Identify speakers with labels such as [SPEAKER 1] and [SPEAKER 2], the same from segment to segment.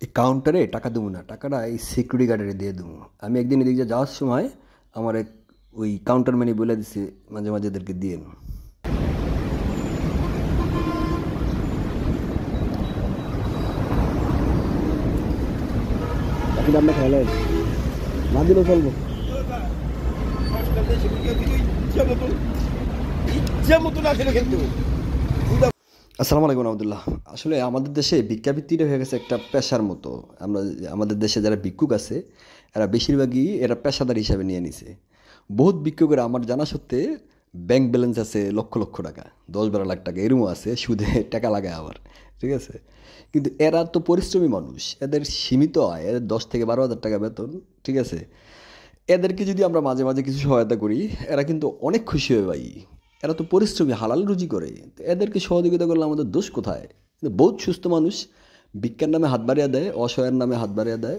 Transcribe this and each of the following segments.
[SPEAKER 1] এই কাউন্টারে টাকা দেবো না, টাকাটা এই সিকিউরিটি গার্ডের দিয়ে দেবো। আমি একদিন এদিকে যাওয়ার সময় আমার এক ওই কাউন্টার ম্যানই বলে দিছে মাঝে মাঝে এদেরকে দিয়ে বাকিটা আমরা খেলেন না দিলেও চলবো। আসসালামু আলাইকুম রহমতুল্লাহ। আসলে আমাদের দেশে ভিক্ষাবৃত্তিটা হয়ে গেছে একটা পেশার মতো। আমাদের দেশে যারা ভিক্ষুক আছে এরা বেশিরভাগই এরা পেশাদার হিসাবে নিয়ে নিছে। বহুত ভিক্ষুকের আমার জানা সত্ত্বে ব্যাংক ব্যালেন্স আছে লক্ষ লক্ষ টাকা, 10-12 লাখ টাকা এরমও আছে, সুদে টাকা লাগায় আবার, ঠিক আছে। কিন্তু এরা তো পরিশ্রমী মানুষ, এদের সীমিত আয়, এদের 10 থেকে 12 হাজার টাকা বেতন, ঠিক আছে। এদেরকে যদি আমরা মাঝে মাঝে কিছু সহায়তা করি এরা কিন্তু অনেক খুশি হয় ভাই। এরা তো পরিশ্রমী, হালাল রুজি করে, তো এদেরকে সহযোগিতা করলে আমাদের দোষ কোথায়? কিন্তু বহুত সুস্থ মানুষ ভিক্ষার নামে হাত বাড়িয়ে দেয়, অসহায়ের নামে হাত বাড়িয়ে দেয়,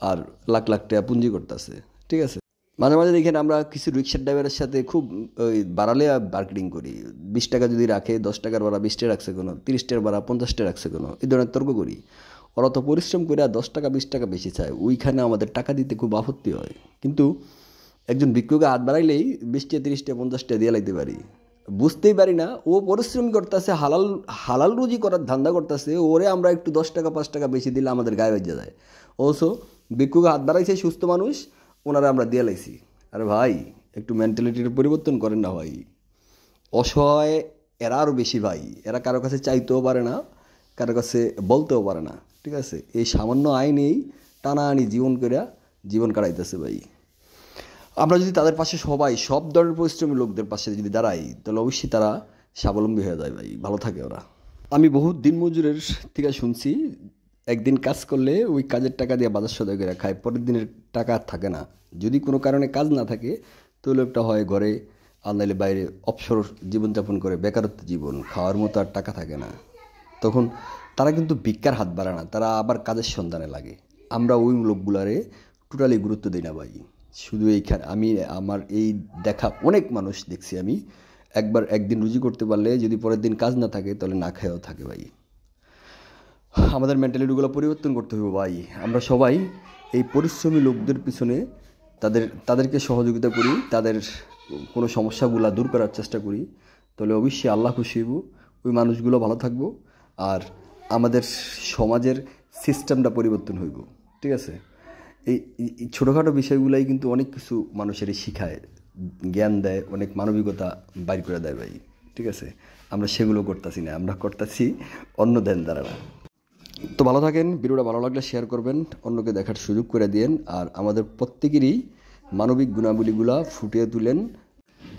[SPEAKER 1] আর লাখ লাখ টাকা পুঁজি করতেছে, ঠিক আছে। মাঝে মাঝে দেখেন আমরা কিছু রিক্সার ড্রাইভারের সাথে খুব ওই বাড়ালে বার্গেনিং করি। 20 টাকা যদি রাখে, 10 টাকার ভাড়া 20 টাকা রাখছে কোনো, 30 টাকার ভাড়া 50 টাকা রাখছে কোনো, এই ধরনের তর্ক করি। ওরা তো পরিশ্রম করে 10 টাকা 20 টাকা বেশি চায়, ওইখানে আমাদের টাকা দিতে খুব আপত্তি হয়। কিন্তু একজন ভিক্ষুকে হাত বাড়াইলেই 20 টাকা 30 টাকা 50 টাকা দিয়ে লাগতে পারি। বুঝতেই পারি না ও পরিশ্রম করতেছে, হালাল হালাল রুজি করার ধান্দা করতেছে, ওরে আমরা একটু 10 টাকা 5 টাকা বেশি দিলে আমাদের গায়ে বেজে যায়। অবশ্য ভিক্ষুকে হাত বাড়াইছে সুস্থ মানুষ, ওনারা আমরা দিয়ে লাইছি। আরে ভাই, একটু মেন্টালিটির পরিবর্তন করেন না ভাই। অসহায় এরা আরও বেশি ভাই, এরা কারো কাছে চাইতেও পারে না, কারো কাছে বলতেও পারে না, ঠিক আছে। এই সামান্য আইনেই টানাআনি জীবন কাটাইতেছে ভাই। আমরা যদি তাদের পাশে সবাই সব ধরনের পরিশ্রমী লোকদের পাশে যদি দাঁড়াই তাহলে অবশ্যই তারা স্বাবলম্বী হয়ে যায় ভাই, ভালো থাকে ওরা। আমি বহুত দিনমজুরের থেকে শুনছি একদিন কাজ করলে ওই কাজের টাকা দিয়ে বাজার সদাই করে খায়, পরের দিনের টাকা আর থাকে না। যদি কোনো কারণে কাজ না থাকে তো লোকটা হয় ঘরে, আর নাহলে বাইরে অবসর জীবনযাপন করে, বেকারত্ব জীবন, খাওয়ার মতো আর টাকা থাকে না। তখন তারা কিন্তু ভিক্ষার হাত বাড়ায় না, তারা আবার কাজের সন্ধানে লাগে। আমরা ওই লোকগুলারে টোটালি গুরুত্ব দিই না ভাই। শুধু এইখানে আমি আমার এই দেখা অনেক মানুষ দেখছি আমি, একদিন রুজি করতে পারলে যদি পরের দিন কাজ না থাকে তাহলে না খায়ও থাকে ভাই। আমাদের মেন্টালিটিগুলো পরিবর্তন করতে হবে ভাই। আমরা সবাই এই পরিশ্রমী লোকদের পিছনে তাদেরকে সহযোগিতা করি, তাদের কোনো সমস্যাগুলো দূর করার চেষ্টা করি, তাহলে অবশ্যই আল্লাহ খুশি হইব, ওই মানুষগুলো ভালো থাকবো, আর আমাদের সমাজের সিস্টেমটা পরিবর্তন হইব, ঠিক আছে। এই ছোটোখাটো বিষয়গুলাই কিন্তু অনেক কিছু মানুষেরই শিখায়, জ্ঞান দেয়, অনেক মানবিকতা বাইর করে দেয় ভাই, ঠিক আছে। আমরা সেগুলো করতেছি না, আমরা করতেছি অন্য দেন দ্বারা। তো ভালো থাকেন, ভিডিওটা ভালো লাগলে শেয়ার করবেন, অন্যকে দেখার সুযোগ করে দিন, আর আমাদের প্রত্যেকেরই মানবিক গুণাবলীগুলা ফুটিয়ে তুলেন,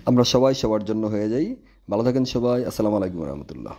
[SPEAKER 1] আমরা সবাই সবার জন্য হয়ে যাই। ভালো থাকেন সবাই। আসসালামু আলাইকুম রহমতুল্লাহ।